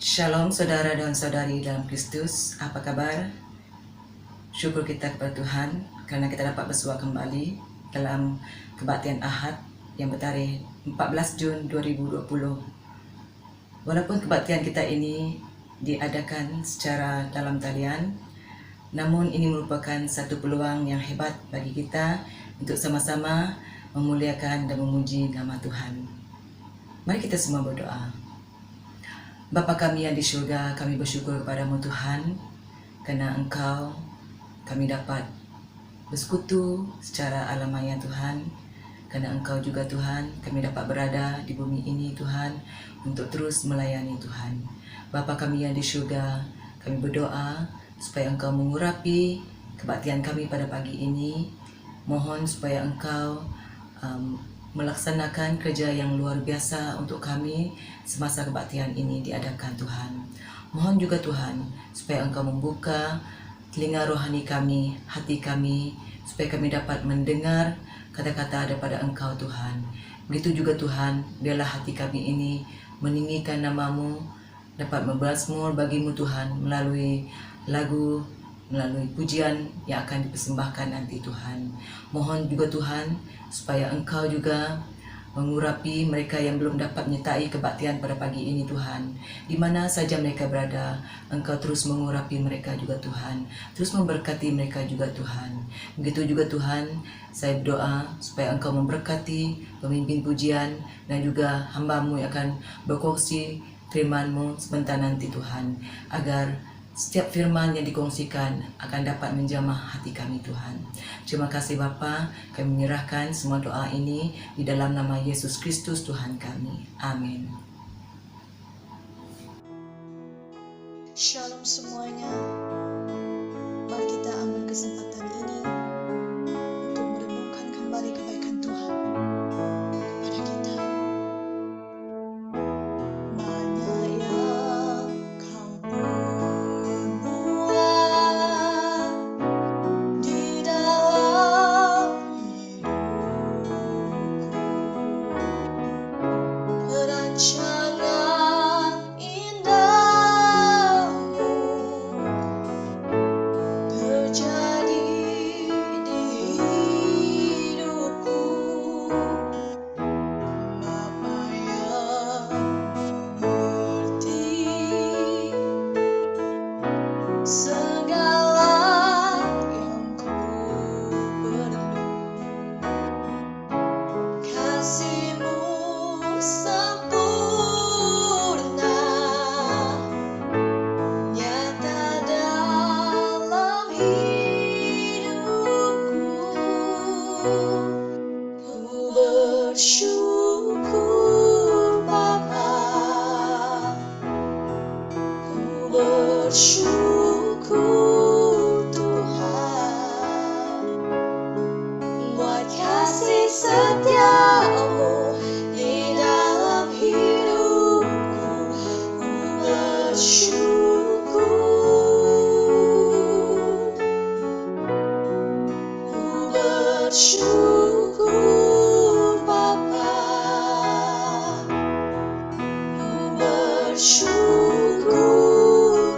Shalom saudara dan saudari dalam Kristus, apa kabar? Syukur kita kepada Tuhan karena kita dapat bersua kembali dalam kebaktian Ahad yang bertarikh 14 Jun 2020. Walaupun kebaktian kita ini diadakan secara dalam talian, namun ini merupakan satu peluang yang hebat bagi kita untuk sama-sama memuliakan dan memuji nama Tuhan. Mari kita semua berdoa. Bapa kami yang di syurga, kami bersyukur kepadamu Tuhan, karena Engkau kami dapat bersekutu secara alamiah Tuhan, karena Engkau juga Tuhan, kami dapat berada di bumi ini Tuhan, untuk terus melayani Tuhan. Bapa kami yang di syurga, kami berdoa supaya Engkau mengurapi kebaktian kami pada pagi ini. Mohon supaya Engkau melaksanakan kerja yang luar biasa untuk kami semasa kebaktian ini diadakan Tuhan. Mohon juga Tuhan supaya Engkau membuka telinga rohani kami, hati kami, supaya kami dapat mendengar kata-kata daripada Engkau Tuhan. Begitu juga Tuhan, biarlah hati kami ini meninggikan nama-Mu, dapat membalasmur bagimu Tuhan melalui lagu, melalui pujian yang akan dipersembahkan nanti Tuhan. Mohon juga Tuhan supaya Engkau juga mengurapi mereka yang belum dapat menyertai kebaktian pada pagi ini Tuhan. Di mana saja mereka berada, Engkau terus mengurapi mereka juga Tuhan. Terus memberkati mereka juga Tuhan. Begitu juga Tuhan, saya berdoa supaya Engkau memberkati pemimpin pujian dan juga hamba-Mu yang akan berkongsi firman-Mu sebentar nanti Tuhan. Agar setiap firman yang dikongsikan akan dapat menjamah hati kami Tuhan. Terima kasih Bapa, kami menyerahkan semua doa ini di dalam nama Yesus Kristus Tuhan kami. Amin. Shalom semuanya. Mari kita ambil kesempatan ini untuk merenungkan kembali kebaikan Tuhan kepada kita. Banyak yang Kau perbuat di dalam hidupku. Perancangan indahmu terjadi di hidupku. Bapa yang mengerti segala yang ku perlu, kasih-Mu sempurna nyata dalam hidupku. Ku bersyukur Bapa, ku bersyukur Tuhan, buat kasih setia-Mu di dalam hidupku. Ku bersyukur, ku bersyukur Bapa, ku bersyukur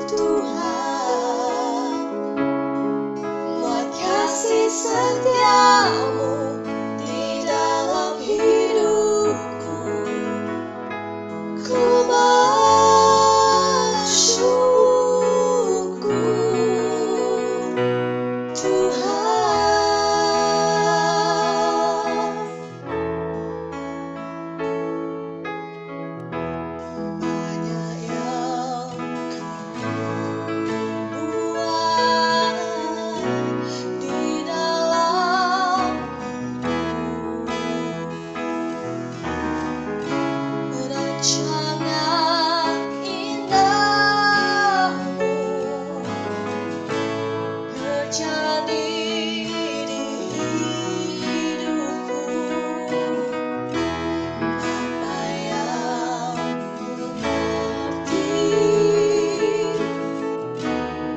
Tuhan, buat kasih setia-Mu di dalam hidupku. Ku bersyukur Tuhan. Banyak yang Kau buat di dalam hidupku. Perancangan indahmu terjadi di hidupku. Bapa yang mengerti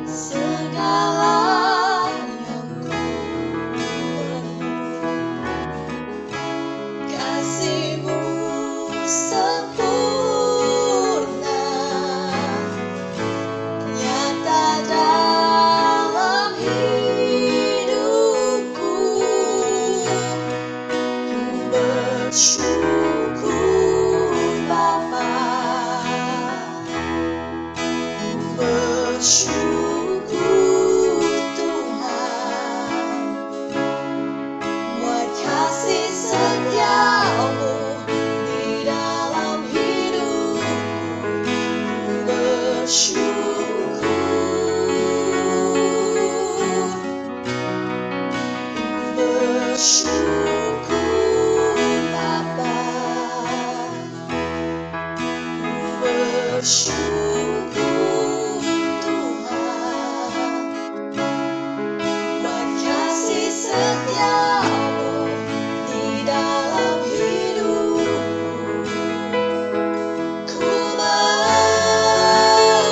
segala yang ku perlu, kasih-Mu sempurna bersyukur Bapa, bersyukur Tuhan, buat kasih setiamu di dalam hidupku. Ku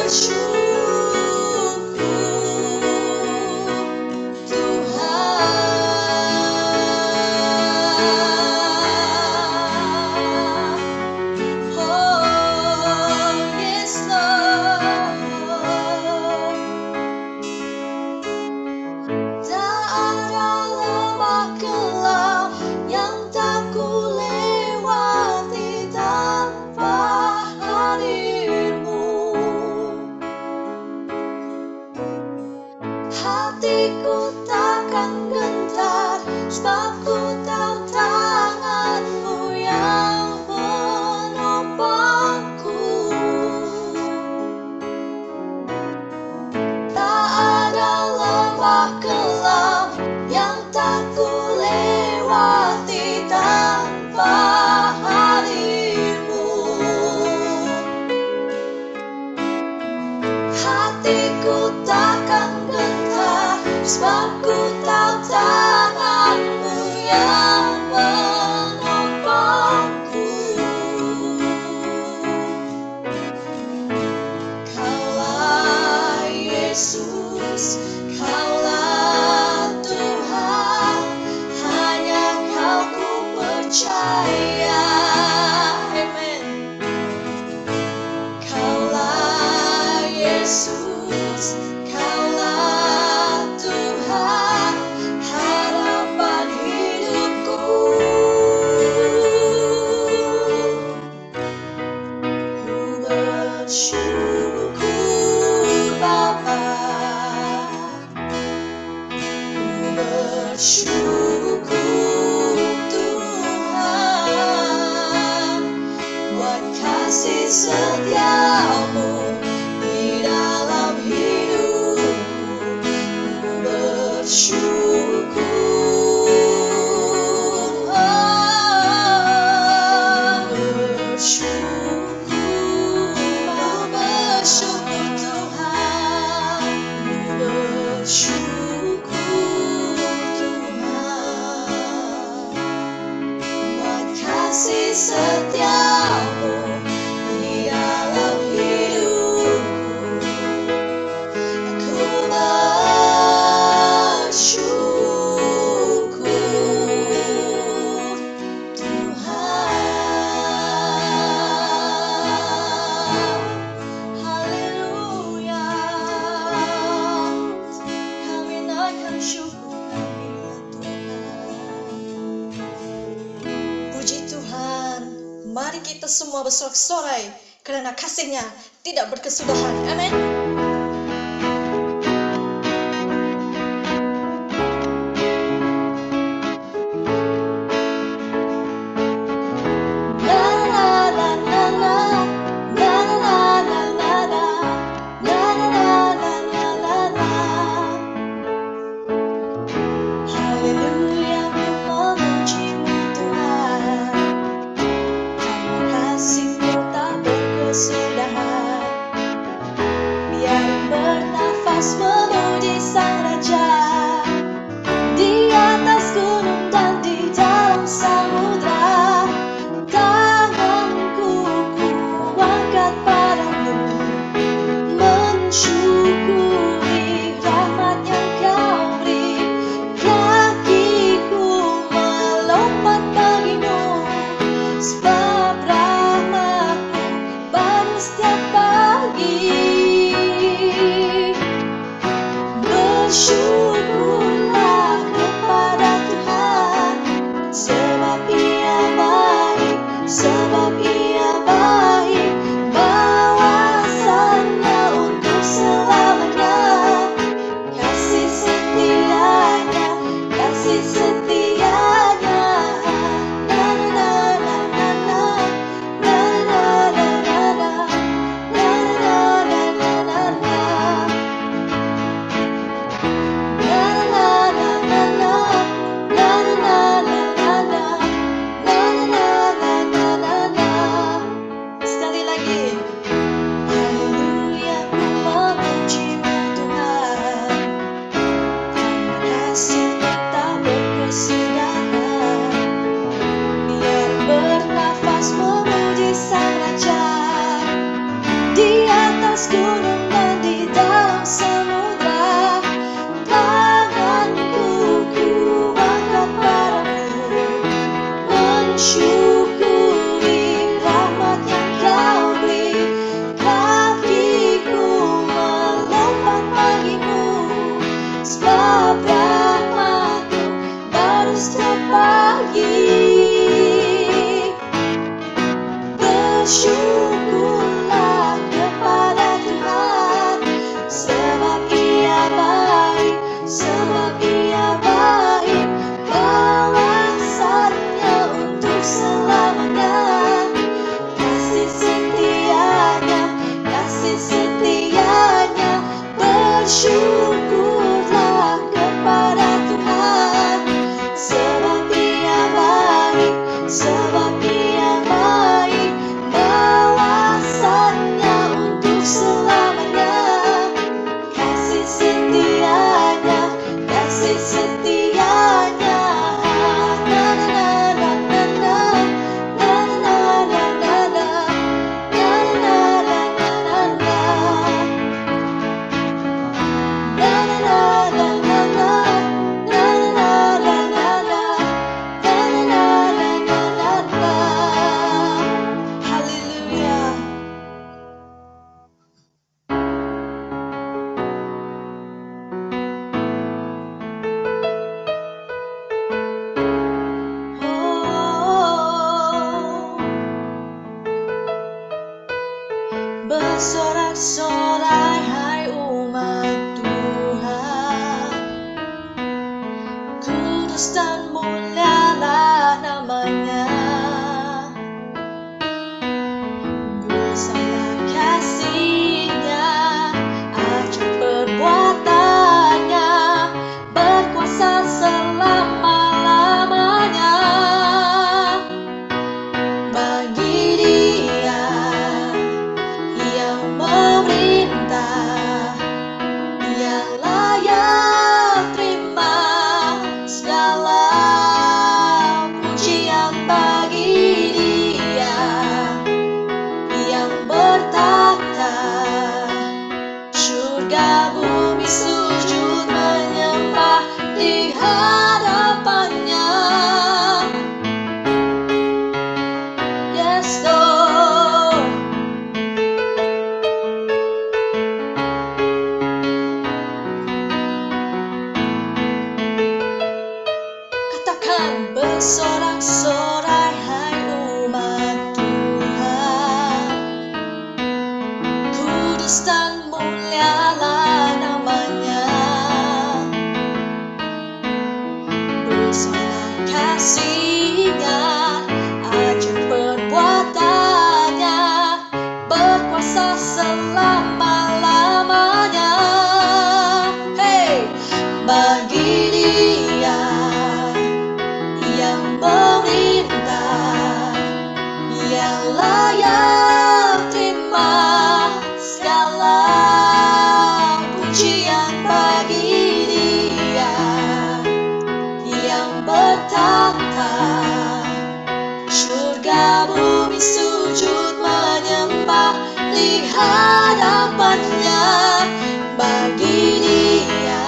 bersyukur Tuhan. Oh yes Lord, tak ada lembah gelap yang tak ku lewati tanpa hadirmu. Hatiku takkan gentar, sebab ku tahu tanganmu yang menopangku. Tak ada lembah gelap yang tak ku lewati tanpa hadirmu. Hatiku takkan gentar, sebab ku tahu tanganmu yang menopangku. Kaulah Yesus, Kaulah Tuhan, hanya Kau ku percaya. Amen. Kaulah Yesus, Kaulah Tuhan, harapan hidupku. Ku bersyukur Bapa, ku bersyukur Tuhan, buat kasih setiamu di dalam hidupku. Ku bersyukur, bersyukur, bersyukur Tuhan. Ku bersyukur Tuhan, buat kasih setiamu di dalam hidupku. Ku bersyukur Tuhan. Haleluya, kami naikkan syukur kami ya Tuhan. Puji Tuhan, mari kita semua bersorak-sorai karena kasih-Nya tidak berkesudahan. Amin. Haleluya, memuji-Mu Tuhan, karena kasih-Mu tak berkesudahan. Biar bernafas memuji Sang Raja, di atas gunung dan di dalam samudra. Tanganku ku angkat padamu, mensyukuri rahmat yang Kau beri. Kakiku melompat bagimu, sebab rahmat-Mu baru setiap pagi. Bersyukurlah kepada Tuhan, sebab Ia baik, sebab Ia baik. Bawasannya untuk selamanya, kasih setianya, kasih setianya. Na na na na na na na na na na na na na na na na. kudus dan mulialah namanya. Besarlah kasih-Nya, ajaib perbuatannya, berkuasa selama-lamanya. Bagi Dia yang memerintah, yang layak terima segala pujian. Bagi Dia yang bertakhta, surga bumi sujud menyembah di hadapannya. Yes, Lord. Katakan bersorak-sorai hai umat Tuhan, kudus dan mulialah namanya. Besarlah kasih-Nya, ajaib perbuatannya, berkuasa selama-lamanya. Hey, bagi Dia yang memerintah, yang layak terima segala pujian. Bagi Dia yang bertakhta, surga bumi sujud menyembah di hadapannya. Bagi Dia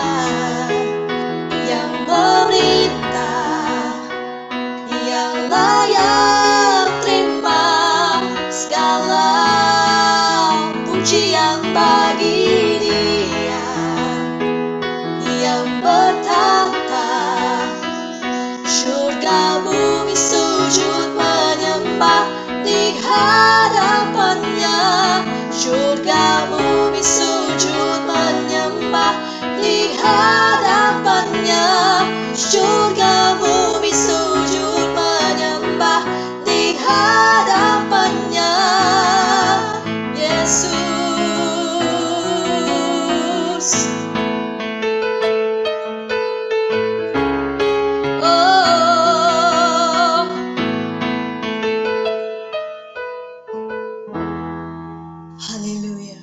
yang memerintah, yang layak terima segala pujian. Bagi Dia yang bertakhta, surga bumi sujud menyembah di hadapannya. Surga bumi sujud menyembah di hadapannya. Surga bumi sujud menyembah di hadapannya. Yesus. Oh, haleluya.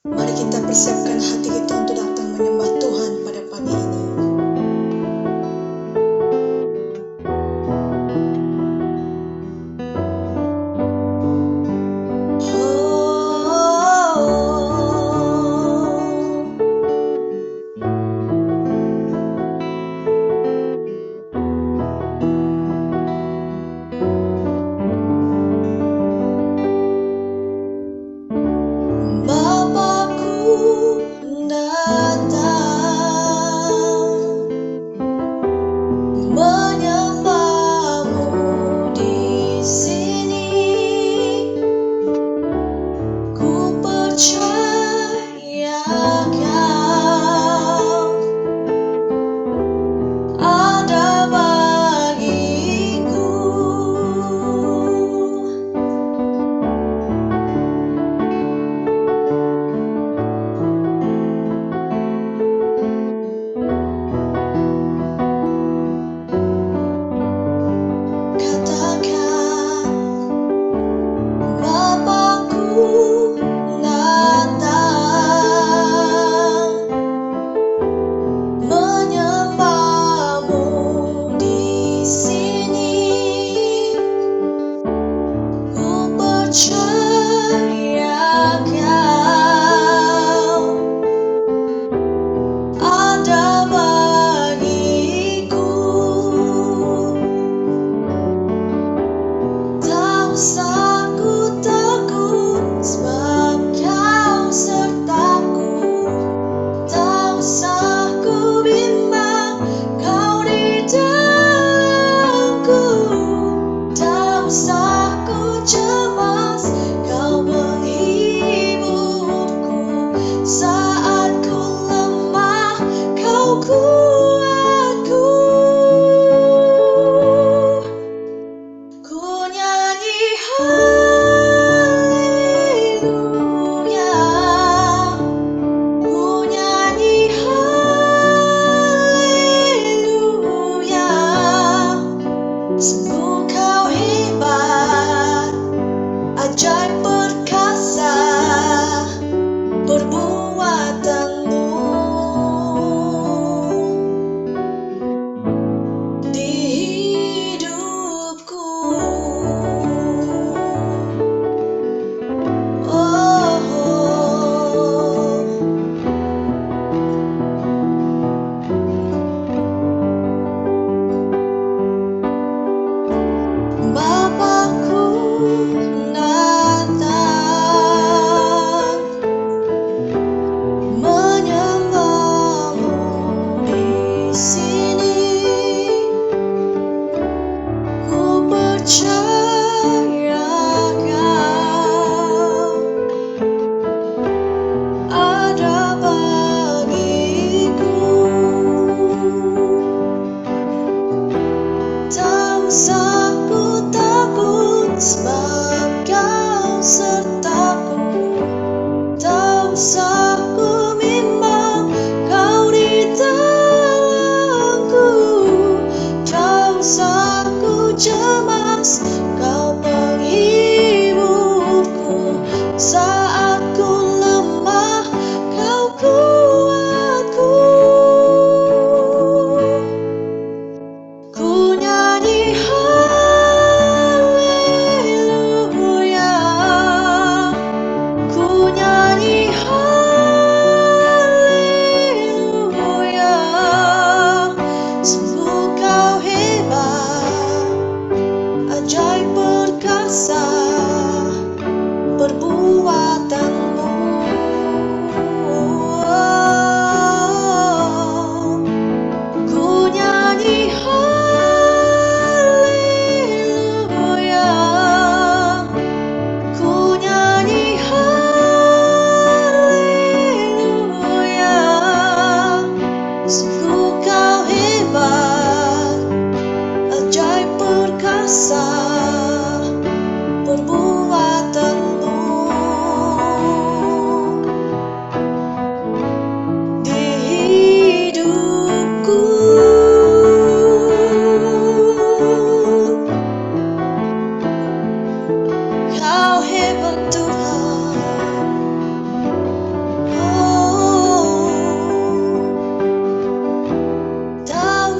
Mari kita persiapkan hati kita untuk datang menyembah Tuhan.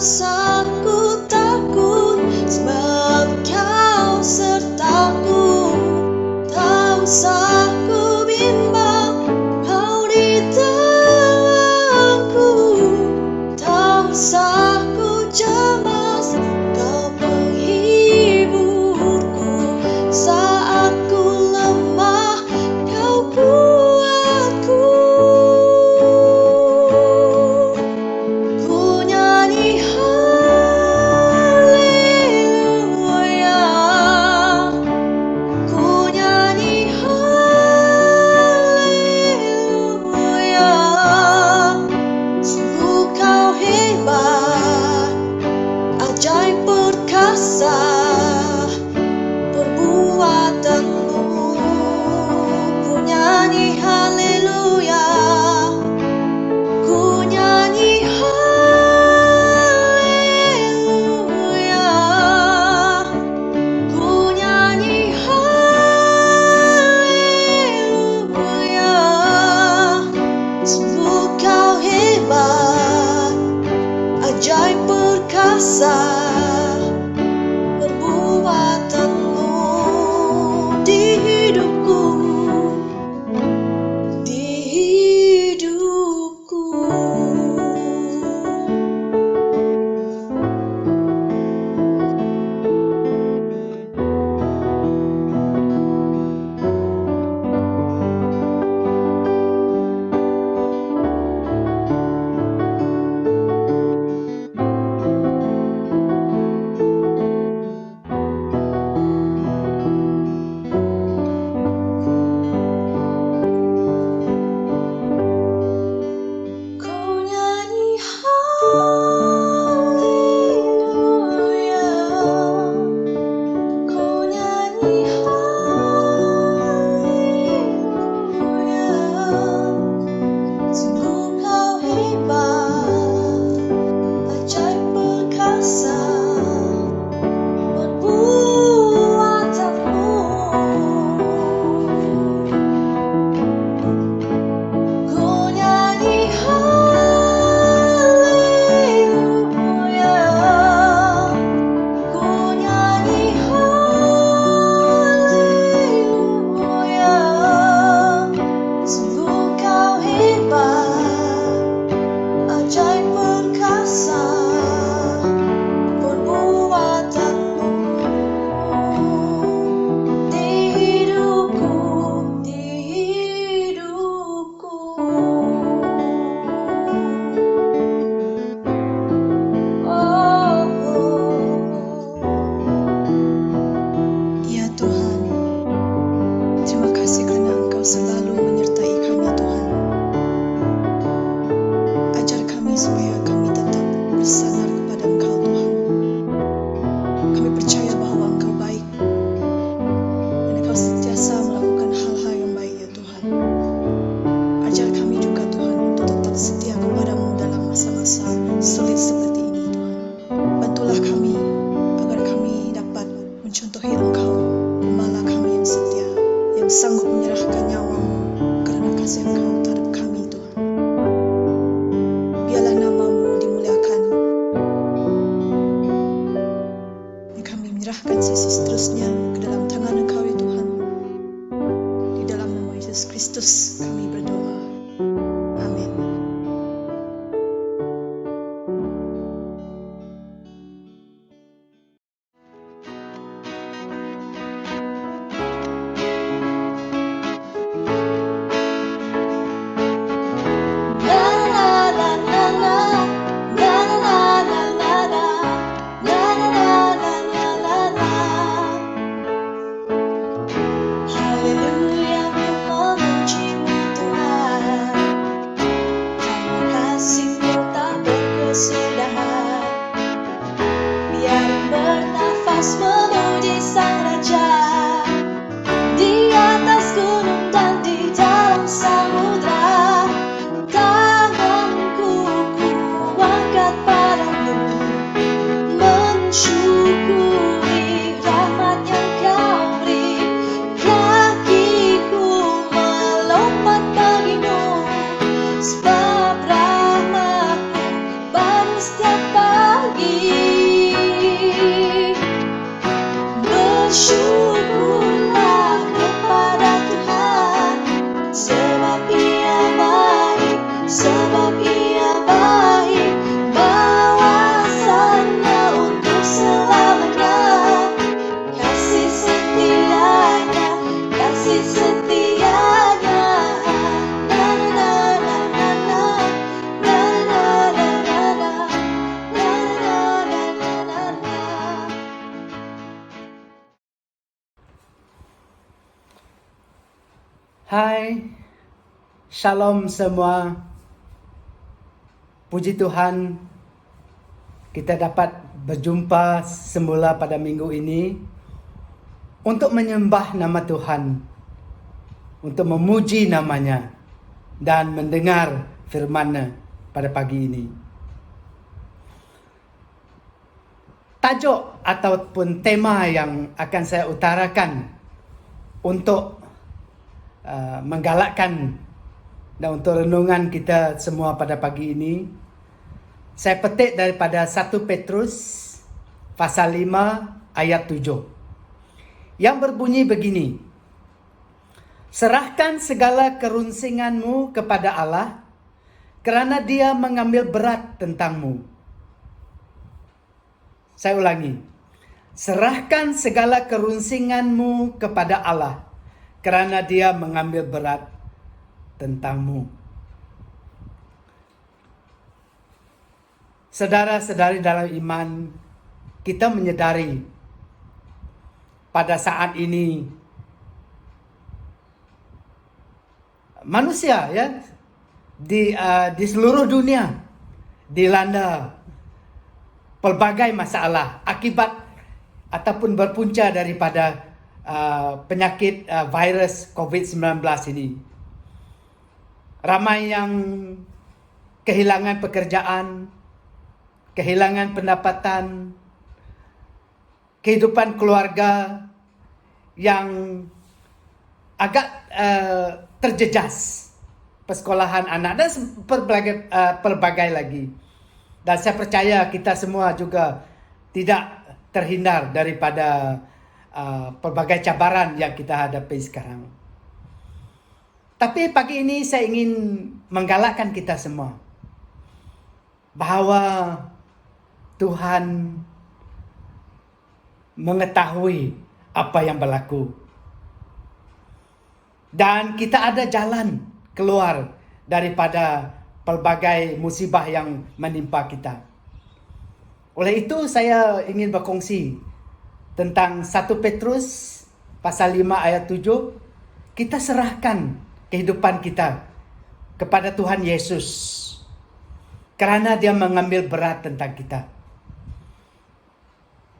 usah ku takut, sebab Kau sertaku. Tak usah ku bimbang, Kau di tanganku. Tak usah ku cemas, Kau penghiburku. Saat ku lemah, Kau kuatku. Ku nyanyi haleluya, ku nyanyi haleluya. Sungguh Kau hebat, ajaib perkasa perbuatanmu. Ku nyanyi haleluya, ku nyanyi haleluya, ku nyanyi haleluya. Sungguh Kau hebat, ajaib perkasa perbuatanmu di hidupku, di hidupku. Ku nyanyi haleluya, ku nyanyi haleluya. Sungguh Kau hebat, ajaib perkasa perbuatanmu. Ku nyanyi haleluya, ku nyanyi haleluya. Sungguh Kau hebat, ajaib perkasa perbuatanmu di hidupku, di hidupku. Oh, ya Tuhan, terima kasih karena Engkau selalu menyertai kami Tuhan. Ajar kami supaya kami tetap bersandar kepada Engkau Tuhan. Kami percaya bahwa Engkau baik dan Engkau sentiasa melakukan hal-hal yang baik ya Tuhan. Ajar kami juga Tuhan untuk tetap setia kepada-Mu dalam masa-masa sulit seperti ini Tuhan. Bantulah kami agar kami dapat mencontohi Engkau, Gembala kami yang setia, yang sanggup menyerahkan nyawa-Mu karena kasih Engkau terhadap kami Tuhan. Biarlah nama-Mu dimuliakan. Dan kami menyerahkan sesi seterusnya ke dalam tangan Engkau ya Tuhan. Di dalam nama Yesus Kristus kami berdoa. Amin. La la la la la la la la la la la la la la. Ia baik, balasannya untuk selamanya. Kasih setianya, kasih setianya. Na na na na na na na na na na na na na na na. Hai, Shalom semua. Puji Tuhan, kita dapat berjumpa semula pada minggu ini untuk menyembah nama Tuhan, untuk memuji namanya dan mendengar firman-Nya pada pagi ini. Tajuk ataupun tema yang akan saya utarakan untuk menggalakkan dan untuk renungan kita semua pada pagi ini, saya petik daripada 1 Petrus pasal 5 ayat 7 yang berbunyi begini: serahkan segala kerunsinganmu kepada Allah, kerana Dia mengambil berat tentangmu. Saya ulangi, serahkan segala kerunsinganmu kepada Allah, kerana Dia mengambil berat tentangmu. Saudara-saudari dalam iman, kita menyadari pada saat ini manusia di seluruh dunia dilanda pelbagai masalah akibat ataupun berpunca daripada penyakit virus COVID-19 ini. Ramai yang kehilangan pekerjaan, kehilangan pendapatan, kehidupan keluarga yang agak terjejas, persekolahan anak dan pelbagai lagi. Dan saya percaya kita semua juga tidak terhindar daripada pelbagai cabaran yang kita hadapi sekarang. Tapi pagi ini saya ingin menggalakkan kita semua bahawa Tuhan mengetahui apa yang berlaku. Dan kita ada jalan keluar daripada pelbagai musibah yang menimpa kita. Oleh itu saya ingin berkongsi tentang 1 Petrus pasal 5 ayat 7. Kita serahkan kehidupan kita kepada Tuhan Yesus, kerana Dia mengambil berat tentang kita.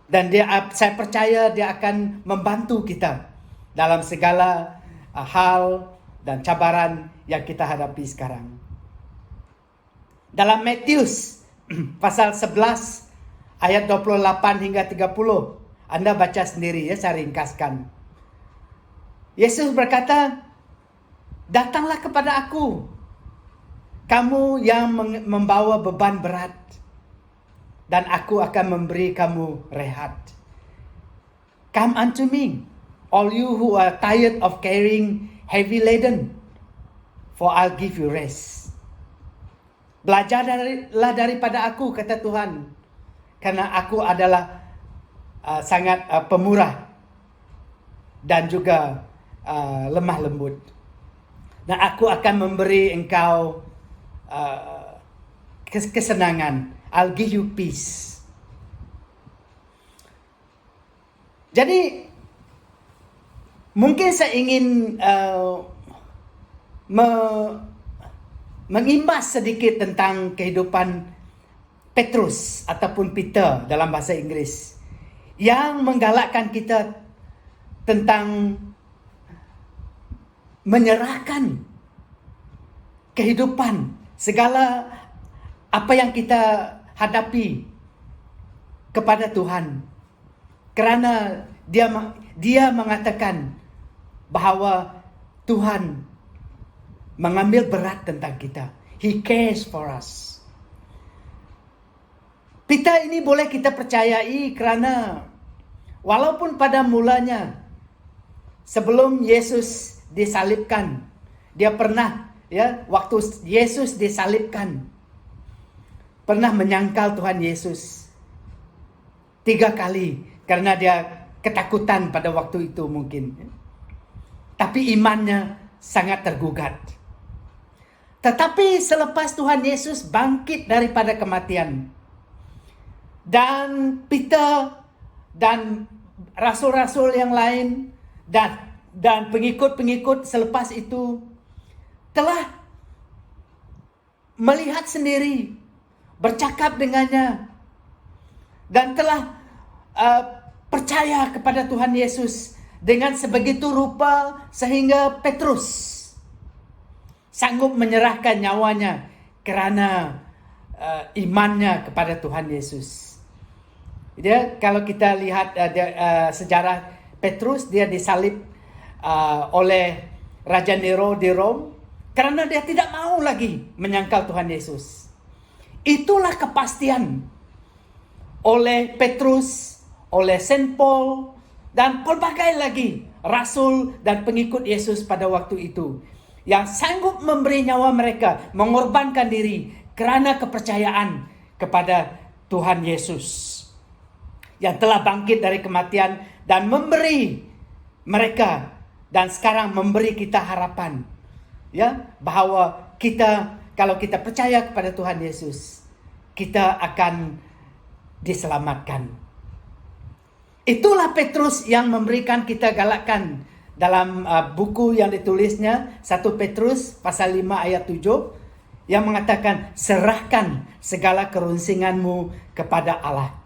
Dan saya percaya Dia akan membantu kita dalam segala hal dan cabaran yang kita hadapi sekarang. Dalam Matius pasal 11 ayat 28 hingga 30, Anda baca sendiri ya, saya ringkaskan. Yesus berkata, datanglah kepada aku, kamu yang membawa beban berat, dan aku akan memberi kamu rehat. Come unto me, all you who are tired of carrying heavy laden, for I'll give you rest. Belajarlah daripada aku, kata Tuhan, karena aku adalah sangat pemurah dan juga lemah lembut. Dan aku akan memberi engkau kesenangan. I'll give you peace. Jadi mungkin saya ingin mengimbas sedikit tentang kehidupan Petrus ataupun Peter dalam bahasa Inggris, yang menggalakkan kita tentang menyerahkan kehidupan, segala apa yang kita hadapi kepada Tuhan. Kerana dia mengatakan bahawa Tuhan mengambil berat tentang kita. He cares for us. Peter ini boleh kita percayai kerana walaupun pada mulanya sebelum Yesus disalibkan, dia pernah waktu Yesus disalibkan, pernah menyangkal Tuhan Yesus 3 kali karena dia ketakutan pada waktu itu mungkin. Tapi imannya sangat tergugat. Tetapi selepas Tuhan Yesus bangkit daripada kematian, dan Peter dan rasul-rasul yang lain dan pengikut-pengikut selepas itu telah melihat sendiri, bercakap dengannya, dan telah percaya kepada Tuhan Yesus dengan sebegitu rupa sehingga Petrus sanggup menyerahkan nyawanya karena imannya kepada Tuhan Yesus. Dia, kalau kita lihat sejarah Petrus, dia disalib oleh Raja Nero di Rom karena dia tidak mau lagi menyangkal Tuhan Yesus. Itulah kepastian oleh Petrus, oleh Saint Paul, dan pelbagai lagi rasul dan pengikut Yesus pada waktu itu, yang sanggup memberi nyawa mereka, mengorbankan diri kerana kepercayaan kepada Tuhan Yesus yang telah bangkit dari kematian dan memberi mereka, dan sekarang memberi kita harapan, ya, bahwa kita, kalau kita percaya kepada Tuhan Yesus, kita akan diselamatkan. Itulah Petrus yang memberikan kita galakan dalam buku yang ditulisnya, 1 Petrus pasal 5 ayat 7, yang mengatakan, serahkan segala kerunsinganmu kepada Allah,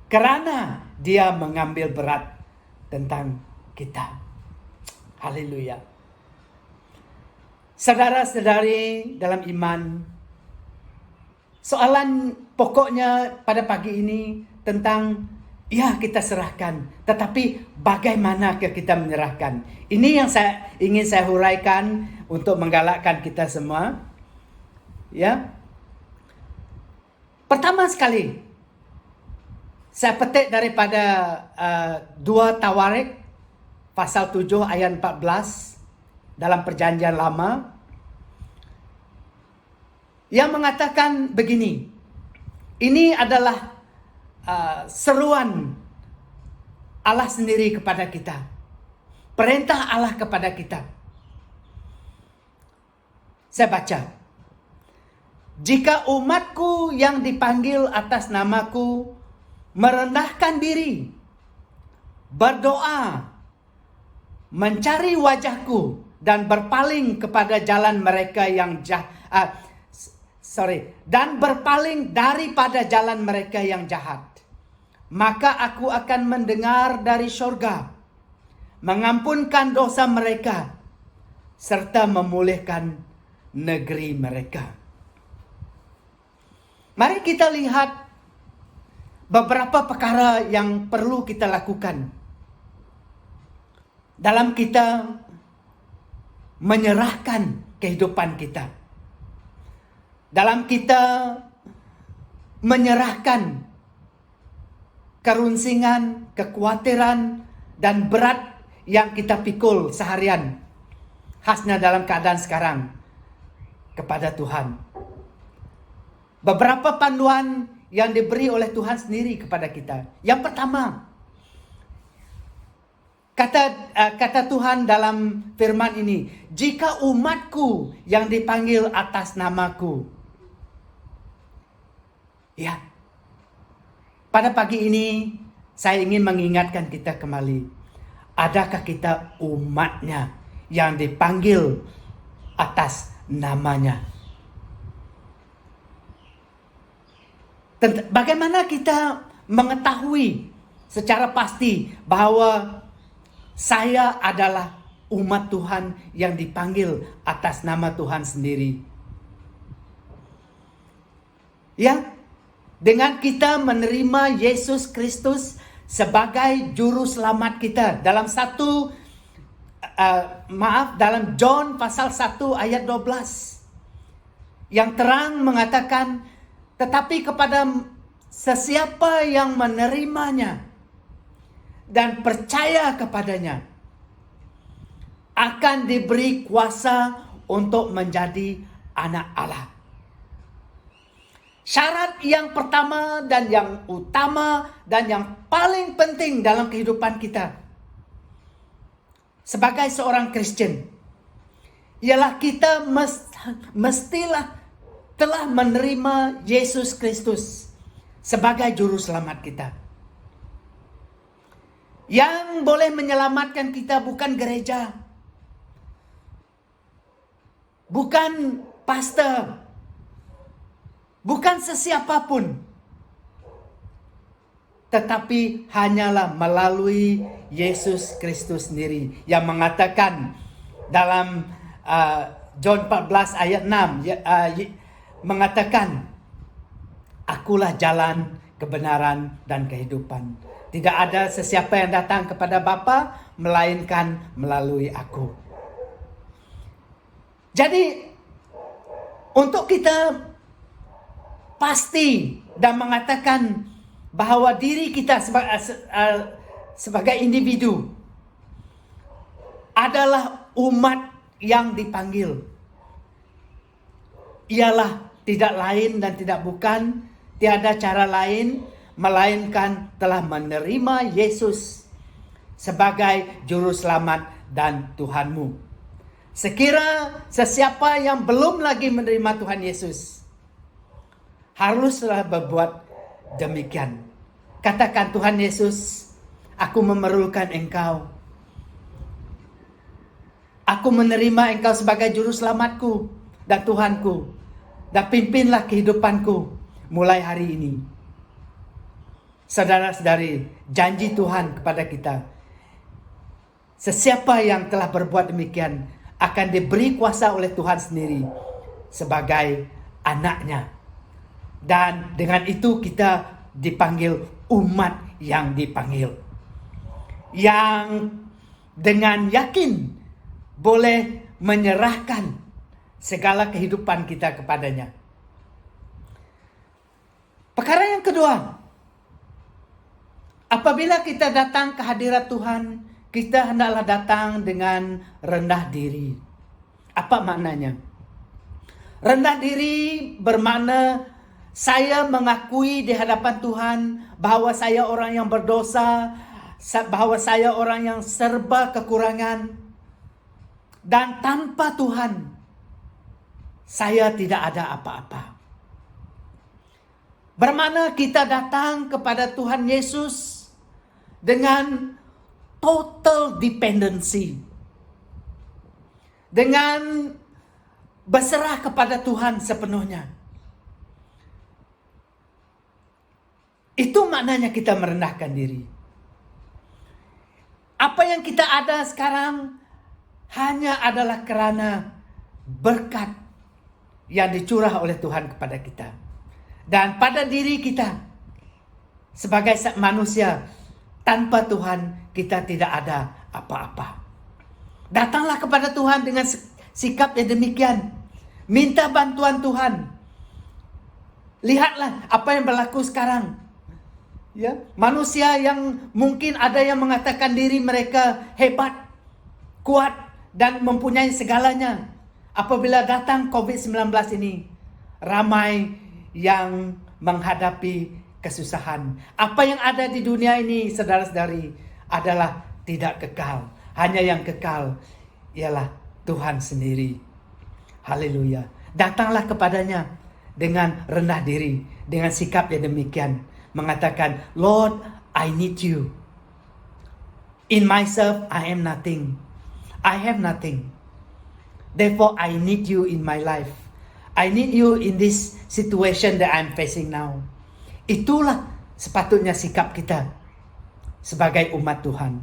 kerana Dia mengambil berat tentang kita. Haleluya. Saudara-saudari dalam iman, soalan pokoknya pada pagi ini tentang, ya, kita serahkan, tetapi bagaimana kita menyerahkan? Ini yang ingin saya huraikan untuk menggalakkan kita semua. Ya. Pertama sekali, saya petik daripada 2 Tawarik pasal 7 ayat 14 dalam Perjanjian Lama, yang mengatakan begini. Ini adalah seruan Allah sendiri kepada kita, perintah Allah kepada kita. Saya baca, jika umatku yang dipanggil atas namaku merendahkan diri, berdoa, mencari wajahku, dan berpaling kepada jalan mereka yang dan berpaling daripada jalan mereka yang jahat, maka aku akan mendengar dari surga, mengampunkan dosa mereka, serta memulihkan negeri mereka. Mari kita lihat beberapa perkara yang perlu kita lakukan dalam kita menyerahkan kehidupan kita, dalam kita menyerahkan kerunsingan, kekhawatiran, dan berat yang kita pikul seharian, khasnya dalam keadaan sekarang, kepada Tuhan. Beberapa panduan yang diberi oleh Tuhan sendiri kepada kita. Yang pertama, kata Tuhan dalam firman ini, jika umatku yang dipanggil atas namaku. Ya, pada pagi ini saya ingin mengingatkan kita kembali, adakah kita umatnya yang dipanggil atas namanya? Bagaimana kita mengetahui secara pasti bahwa saya adalah umat Tuhan yang dipanggil atas nama Tuhan sendiri? Ya, dengan kita menerima Yesus Kristus sebagai juru selamat kita. Dalam dalam John pasal 1 ayat 12, yang terang mengatakan, tetapi kepada sesiapa yang menerimanya dan percaya kepadanya, akan diberi kuasa untuk menjadi anak Allah. Syarat yang pertama dan yang utama dan yang paling penting dalam kehidupan kita sebagai seorang Kristen ialah kita mestilah telah menerima Yesus Kristus sebagai juru selamat kita. Yang boleh menyelamatkan kita bukan gereja, bukan pastor, bukan sesiapapun, tetapi hanyalah melalui Yesus Kristus sendiri yang mengatakan dalam John 14 ayat 6 mengatakan, "Akulah jalan, kebenaran, dan kehidupan. Tidak ada sesiapa yang datang kepada Bapa melainkan melalui aku." Jadi untuk kita pasti dan mengatakan bahwa diri kita sebagai individu adalah umat yang dipanggil, ialah tidak lain dan tidak bukan, tiada cara lain melainkan telah menerima Yesus sebagai juru selamat dan Tuhanmu. Sekira sesiapa yang belum lagi menerima Tuhan Yesus haruslah berbuat demikian. Katakan, "Tuhan Yesus, aku memerlukan Engkau. Aku menerima Engkau sebagai juru selamatku dan Tuhanku. Dan pimpinlah kehidupanku mulai hari ini." Saudara-saudari, janji Tuhan kepada kita, sesiapa yang telah berbuat demikian akan diberi kuasa oleh Tuhan sendiri sebagai anaknya. Dan dengan itu kita dipanggil umat yang dipanggil, yang dengan yakin boleh menyerahkan segala kehidupan kita kepadanya. Perkara yang kedua, apabila kita datang ke hadirat Tuhan, kita hendaklah datang dengan rendah diri. Apa maknanya? Rendah diri bermakna saya mengakui di hadapan Tuhan bahwa saya orang yang berdosa, bahwa saya orang yang serba kekurangan, dan tanpa Tuhan saya tidak ada apa-apa. Bermakna kita datang kepada Tuhan Yesus dengan total dependency, dengan berserah kepada Tuhan sepenuhnya. Itu maknanya kita merendahkan diri. Apa yang kita ada sekarang hanya adalah karena berkat yang dicurah oleh Tuhan kepada kita. Dan pada diri kita sebagai manusia, tanpa Tuhan kita tidak ada apa-apa. Datanglah kepada Tuhan dengan sikap yang demikian. Minta bantuan Tuhan. Lihatlah apa yang berlaku sekarang. Ya, manusia yang mungkin ada yang mengatakan diri mereka hebat, kuat, dan mempunyai segalanya. Apabila datang COVID-19 ini, ramai yang menghadapi kesusahan. Apa yang ada di dunia ini, saudara-saudari, adalah tidak kekal. Hanya yang kekal ialah Tuhan sendiri. Haleluya. Datanglah kepadanya dengan rendah diri, dengan sikap yang demikian. Mengatakan, "Lord, I need you. In myself, I am nothing. I have nothing. Therefore, I need you in my life. I need you in this situation that I'm facing now." Itulah sepatutnya sikap kita sebagai umat Tuhan.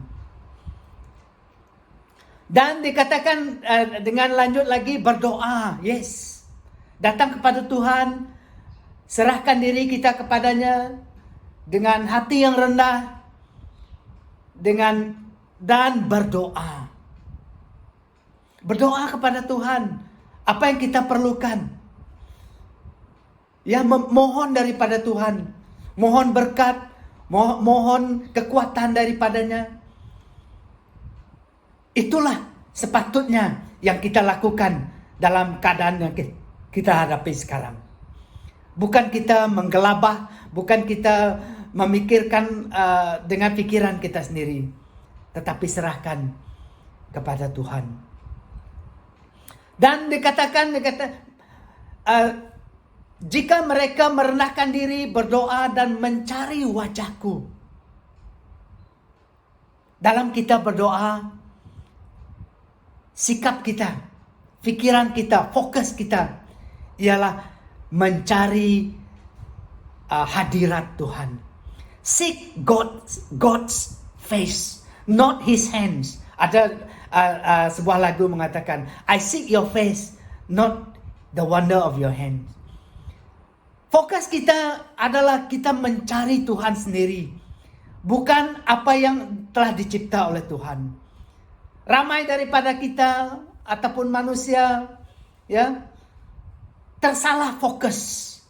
Dan dikatakan dengan lanjut lagi berdoa. Yes. Datang kepada Tuhan, serahkan diri kita kepadanya dengan hati yang rendah, dan berdoa. Berdoa kepada Tuhan apa yang kita perlukan. Ya, mohon daripada Tuhan, mohon berkat, mohon kekuatan daripadanya. Itulah sepatutnya yang kita lakukan dalam keadaan yang kita hadapi sekarang. Bukan kita menggelabah, bukan kita memikirkan dengan pikiran kita sendiri, tetapi serahkan kepada Tuhan. Dan dikatakan jika mereka merendahkan diri, berdoa dan mencari wajahku. Dalam kita berdoa, sikap kita, pikiran kita, fokus kita ialah mencari hadirat Tuhan. Seek God's face, not His hands. Ada sebuah lagu mengatakan, I seek your face, not the wonder of your hands. Fokus kita adalah kita mencari Tuhan sendiri, bukan apa yang telah dicipta oleh Tuhan. Ramai daripada kita ataupun manusia tersalah fokus,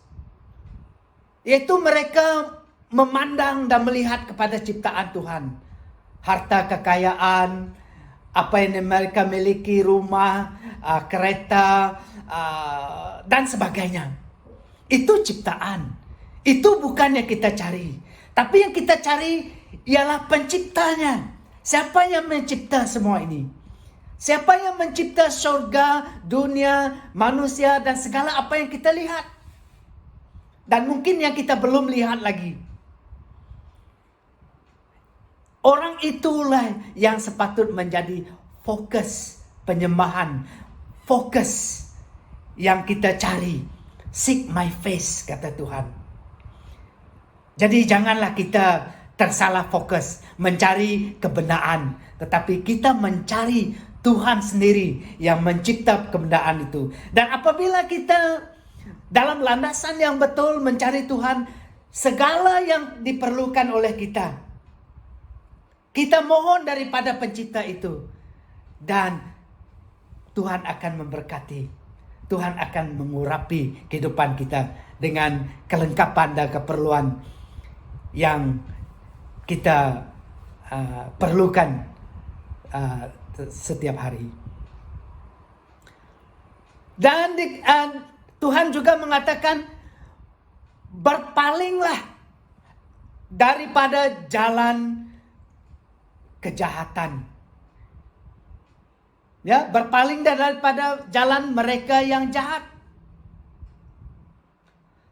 yaitu mereka memandang dan melihat kepada ciptaan Tuhan, harta kekayaan, apa yang mereka miliki, rumah, kereta, dan sebagainya. Itu ciptaan. Itu bukan yang kita cari. Tapi yang kita cari ialah penciptanya. Siapa yang mencipta semua ini? Siapa yang mencipta surga, dunia, manusia, dan segala apa yang kita lihat? Dan mungkin yang kita belum lihat lagi. Orang itulah yang sepatut menjadi fokus penyembahan. Fokus yang kita cari. Seek my face, kata Tuhan. Jadi janganlah kita tersalah fokus mencari kebenaran, tetapi kita mencari Tuhan sendiri yang mencipta kebenaran itu. Dan apabila kita dalam landasan yang betul mencari Tuhan, segala yang diperlukan oleh kita, kita mohon daripada pencipta itu, dan Tuhan akan memberkati. Tuhan akan mengurapi kehidupan kita dengan kelengkapan dan keperluan yang kita perlukan setiap hari. Dan Tuhan juga mengatakan, berpalinglah daripada jalan kejahatan. Ya, berpaling daripada jalan mereka yang jahat.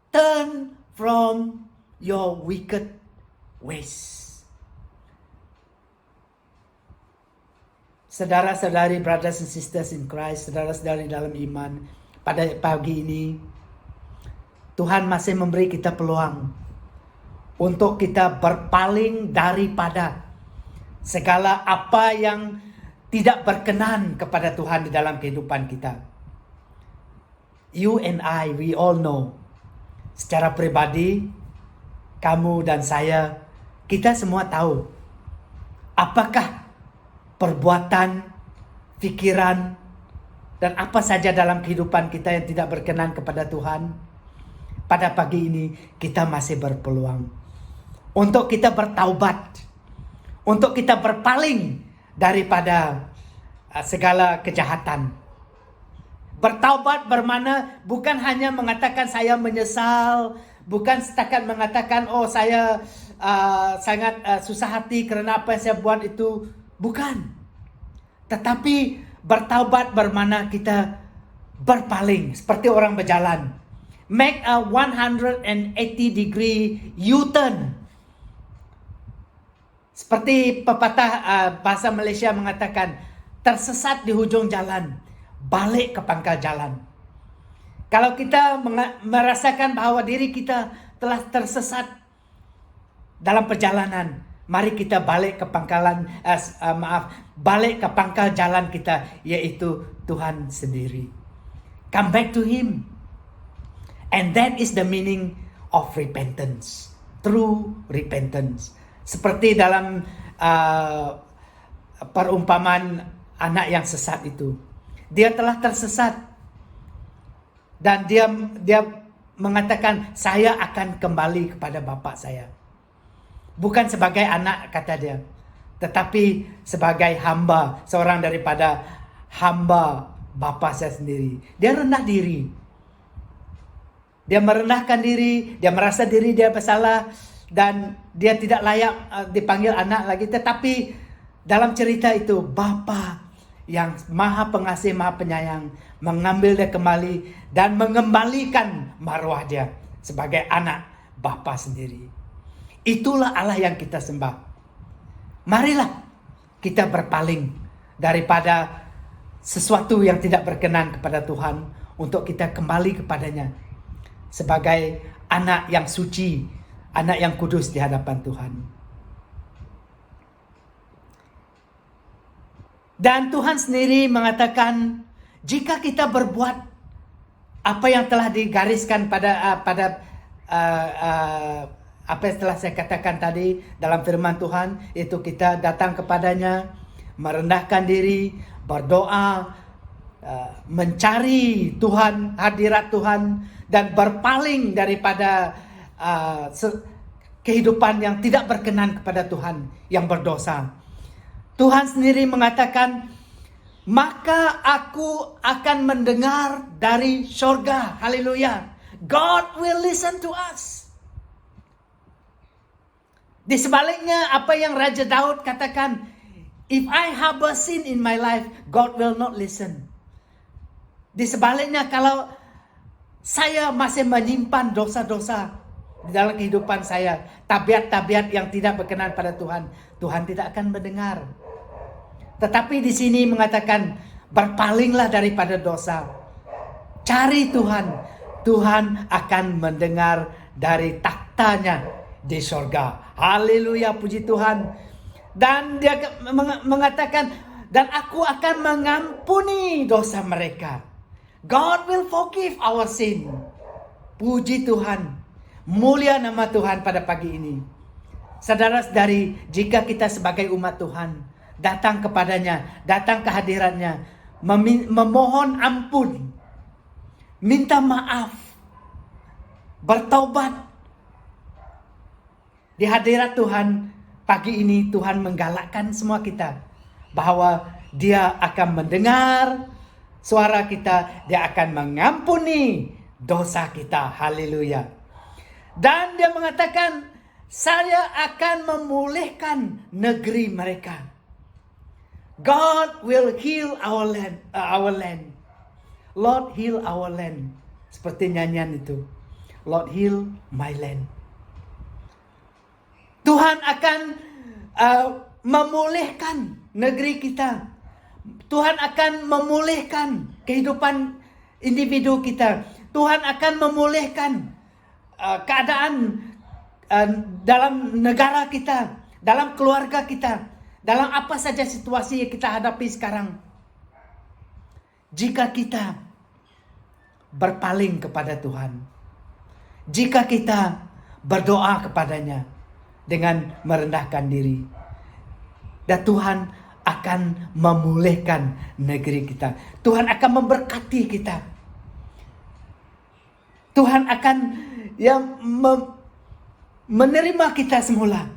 Turn from your wicked ways. Saudara-saudari, brothers and sisters in Christ, saudara-saudari dalam iman, pada pagi ini Tuhan masih memberi kita peluang untuk kita berpaling daripada segala apa yang tidak berkenan kepada Tuhan di dalam kehidupan kita. You and I, we all know. Secara pribadi, kamu dan saya, kita semua tahu. Apakah perbuatan, pikiran, dan apa saja dalam kehidupan kita yang tidak berkenan kepada Tuhan. Pada pagi ini, kita masih berpeluang untuk kita bertaubat, untuk kita berpaling daripada segala kejahatan. Bertaubat bermakna bukan hanya mengatakan saya menyesal, bukan setakat mengatakan oh saya sangat susah hati kerana apa yang saya buat itu, bukan. Tetapi bertaubat bermakna kita berpaling seperti orang berjalan. Make a 180 degree U-turn. Seperti pepatah bahasa Malaysia mengatakan, tersesat di hujung jalan, balik ke pangkal jalan. Kalau kita merasakan bahwa diri kita telah tersesat dalam perjalanan, mari kita balik ke balik ke pangkal jalan kita, yaitu Tuhan sendiri. Come back to Him. And that is the meaning of repentance. True repentance. Seperti dalam perumpamaan anak yang sesat itu. Dia telah tersesat. Dan dia mengatakan, saya akan kembali kepada bapa saya. Bukan sebagai anak, kata dia. Tetapi sebagai hamba. Seorang daripada hamba bapa saya sendiri. Dia rendah diri. Dia merendahkan diri, dia merasa diri dia bersalah, dan dia tidak layak dipanggil anak lagi. Tetapi dalam cerita itu, Bapa yang maha pengasih, maha penyayang, mengambil dia kembali dan mengembalikan marwah dia sebagai anak Bapa sendiri. Itulah Allah yang kita sembah. Marilah kita berpaling daripada sesuatu yang tidak berkenan kepada Tuhan, untuk kita kembali kepadanya sebagai anak yang suci, anak yang kudus di hadapan Tuhan. Dan Tuhan sendiri mengatakan, jika kita berbuat apa yang telah digariskan pada apa yang telah saya katakan tadi dalam firman Tuhan, itu kita datang kepadanya, merendahkan diri, berdoa, mencari Tuhan, hadirat Tuhan, dan berpaling daripada kehidupan yang tidak berkenan kepada Tuhan, yang berdosa. Tuhan sendiri mengatakan, maka aku akan mendengar dari surga. Haleluya. God will listen to us. Di sebaliknya, apa yang Raja Daud katakan, if I harbor sin in my life, God will not listen. Di sebaliknya, kalau saya masih menyimpan dosa-dosa di dalam kehidupan saya, tabiat-tabiat yang tidak berkenan pada Tuhan, Tuhan tidak akan mendengar. Tetapi di sini mengatakan, berpalinglah daripada dosa. Cari Tuhan. Tuhan akan mendengar dari taktanya di surga. Haleluya, puji Tuhan. Dan dia mengatakan, dan aku akan mengampuni dosa mereka. God will forgive our sin. Puji Tuhan. Mulia nama Tuhan pada pagi ini. Saudara-saudari, jika kita sebagai umat Tuhan datang kepadanya, datang ke hadiratnya, memohon ampun, minta maaf, bertaubat di hadirat Tuhan, pagi ini Tuhan menggalakkan semua kita bahwa Dia akan mendengar suara kita, Dia akan mengampuni dosa kita. Haleluya. Dan Dia mengatakan, saya akan memulihkan negeri mereka. God will heal our land. Lord, heal our land. Seperti nyanyian itu. Lord, heal my land. Tuhan akan memulihkan negeri kita. Tuhan akan memulihkan kehidupan individu kita. Tuhan akan memulihkan keadaan dalam negara kita, dalam keluarga kita, dalam apa saja situasi yang kita hadapi sekarang. Jika kita berpaling kepada Tuhan, jika kita berdoa kepadanya dengan merendahkan diri, dan Tuhan akan memulihkan negeri kita. Tuhan akan memberkati kita. Tuhan akan menerima kita semula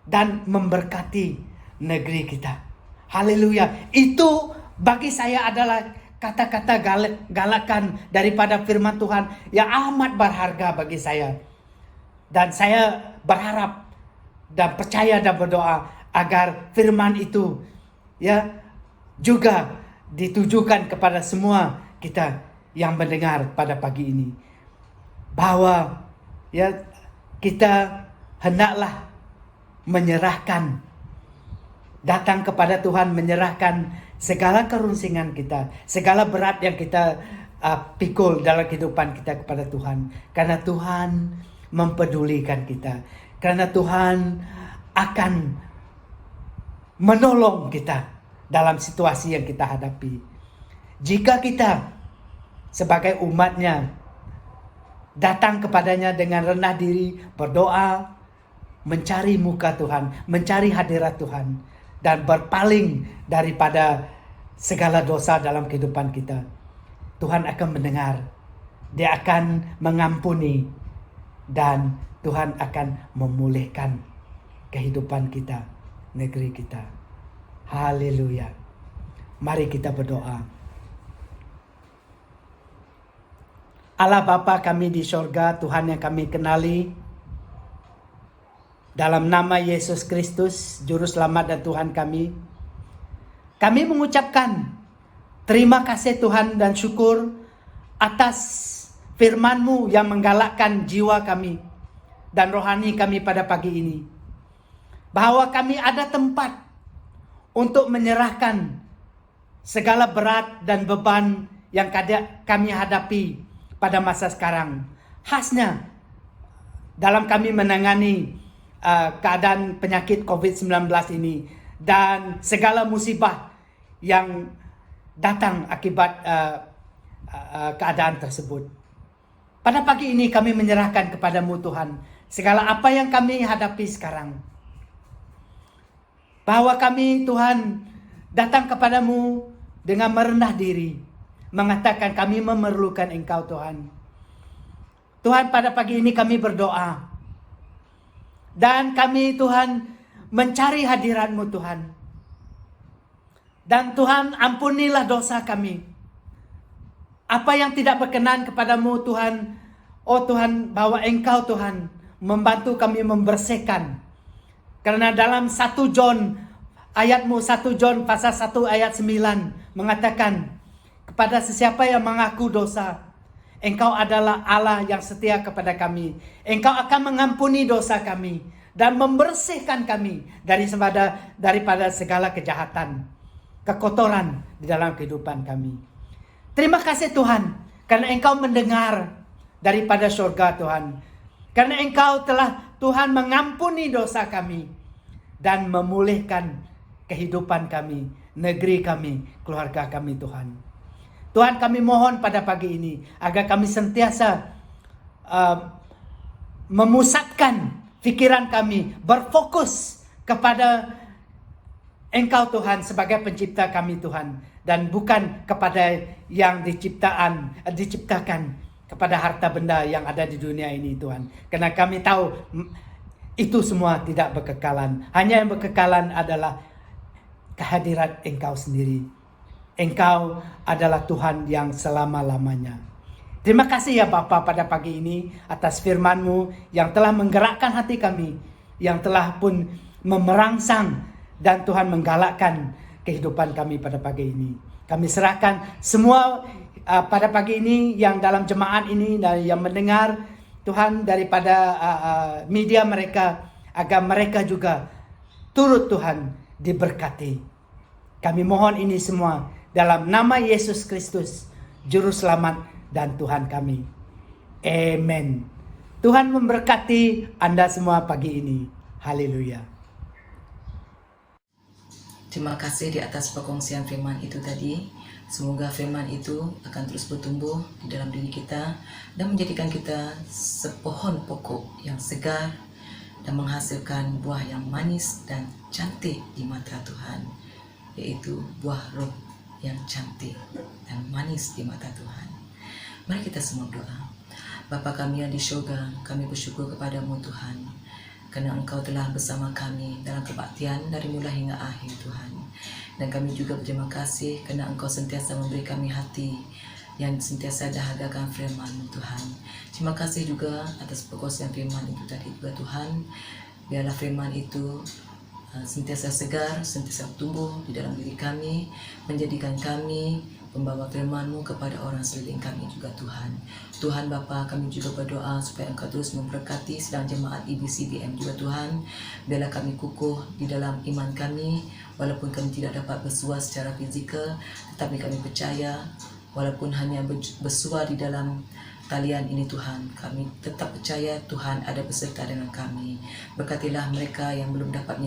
dan memberkati negeri kita. Haleluya. Itu bagi saya adalah kata-kata galakan daripada firman Tuhan yang amat berharga bagi saya. Dan saya berharap dan percaya dan berdoa agar firman itu juga ditujukan kepada semua kita yang mendengar pada pagi ini, bahwa kita hendaklah menyerahkan, datang kepada Tuhan, menyerahkan segala kerunsingan kita, segala berat yang kita pikul dalam kehidupan kita kepada Tuhan, karena Tuhan mempedulikan kita, karena Tuhan akan menolong kita dalam situasi yang kita hadapi. Jika kita sebagai umatnya datang kepadanya dengan rendah diri, berdoa, mencari muka Tuhan, mencari hadirat Tuhan, dan berpaling daripada segala dosa dalam kehidupan kita, Tuhan akan mendengar, Dia akan mengampuni, dan Tuhan akan memulihkan kehidupan kita, negeri kita. Haleluya. Mari kita berdoa. Allah Bapa kami di sorga, Tuhan yang kami kenali, dalam nama Yesus Kristus, Juru Selamat dan Tuhan kami mengucapkan terima kasih Tuhan dan syukur atas firman-Mu yang menggalakkan jiwa kami dan rohani kami pada pagi ini. Bahwa kami ada tempat untuk menyerahkan segala berat dan beban yang kami hadapi pada masa sekarang. Khasnya dalam kami menangani keadaan penyakit COVID-19 ini dan segala musibah yang datang akibat keadaan tersebut. Pada pagi ini kami menyerahkan kepadamu Tuhan segala apa yang kami hadapi sekarang. Bahwa kami Tuhan datang kepadamu dengan merendah diri, mengatakan kami memerlukan Engkau Tuhan. Tuhan, pada pagi ini kami berdoa. Dan kami Tuhan mencari hadirat-Mu Tuhan. Dan Tuhan ampunilah dosa kami. Apa yang tidak berkenan kepadamu Tuhan. Oh Tuhan, bahwa Engkau Tuhan membantu kami membersihkan. Karena dalam 1 John, ayat-Mu 1 John pasal 1 ayat 9 mengatakan, kepada sesiapa yang mengaku dosa, Engkau adalah Allah yang setia kepada kami. Engkau akan mengampuni dosa kami dan membersihkan kami daripada segala kejahatan, kekotoran di dalam kehidupan kami. Terima kasih Tuhan, karena Engkau mendengar daripada surga Tuhan. Karena Engkau telah Tuhan mengampuni dosa kami dan memulihkan kehidupan kami, negeri kami, keluarga kami Tuhan. Tuhan, kami mohon pada pagi ini agar kami sentiasa memusatkan pikiran kami, berfokus kepada Engkau Tuhan sebagai pencipta kami Tuhan, dan bukan kepada yang diciptakan kepada harta benda yang ada di dunia ini Tuhan. Karena kami tahu itu semua tidak berkekalan. Hanya yang berkekalan adalah kehadirat Engkau sendiri. Engkau adalah Tuhan yang selama-lamanya. Terima kasih ya Bapa pada pagi ini atas firman-Mu yang telah menggerakkan hati kami, yang telah pun memerangsang dan Tuhan menggalakkan kehidupan kami pada pagi ini. Kami serahkan semua pada pagi ini yang dalam jemaat ini dan yang mendengar Tuhan daripada media mereka, agar mereka juga turut Tuhan diberkati. Kami mohon ini semua dalam nama Yesus Kristus, Juru Selamat dan Tuhan kami. Amen. Tuhan memberkati Anda semua pagi ini. Haleluya. Terima kasih di atas perkongsian firman itu tadi. Semoga firman itu akan terus bertumbuh di dalam diri kita dan menjadikan kita sepohon pokok yang segar dan menghasilkan buah yang manis dan cantik di mata Tuhan, yaitu buah roh yang cantik dan manis di mata Tuhan. Mari kita semua doa. Bapa kami yang di syurga, kami bersyukur kepadamu Tuhan, karena Engkau telah bersama kami dalam kebaktian dari mula hingga akhir Tuhan. Dan kami juga berterima kasih kerana Engkau sentiasa memberi kami hati yang sentiasa dahagakan firman-Mu Tuhan. Terima kasih juga atas perkongsian firman itu tadi juga Tuhan. Biarlah firman itu sentiasa segar, sentiasa tumbuh di dalam diri kami, menjadikan kami pembawa firman-Mu kepada orang sekeliling kami juga Tuhan. Tuhan Bapa, kami juga berdoa supaya Engkau terus memberkati sedang jemaat IBCBM juga Tuhan. Biarlah kami kukuh di dalam iman kami, walaupun kami tidak dapat bersua secara fizikal, tetapi kami percaya walaupun hanya bersua di dalam talian ini Tuhan, kami tetap percaya Tuhan ada beserta dengan kami. Berkatilah mereka yang belum dapat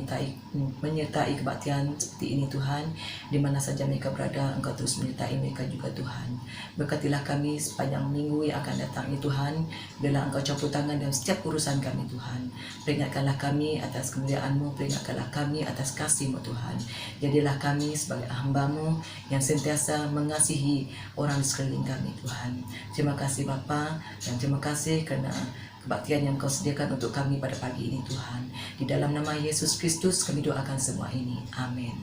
menyertai kebaktian seperti ini Tuhan, di mana saja mereka berada, Engkau terus menyertai mereka juga Tuhan. Berkatilah kami sepanjang minggu yang akan datang ini Tuhan. Biarlah Engkau campur tangan dalam setiap urusan kami Tuhan. Peringatkanlah kami atas kemuliaan-Mu, peringatkanlah kami atas kasih-Mu Tuhan. Jadilah kami sebagai hamba-Mu yang sentiasa mengasihi orang di sekeliling kami Tuhan. Terima kasih Bapa, dan terima kasih kerana kebaktian yang Kau sediakan untuk kami pada pagi ini Tuhan. Di dalam nama Yesus Kristus kami doakan semua ini. Amin.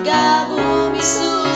surga bumi suci.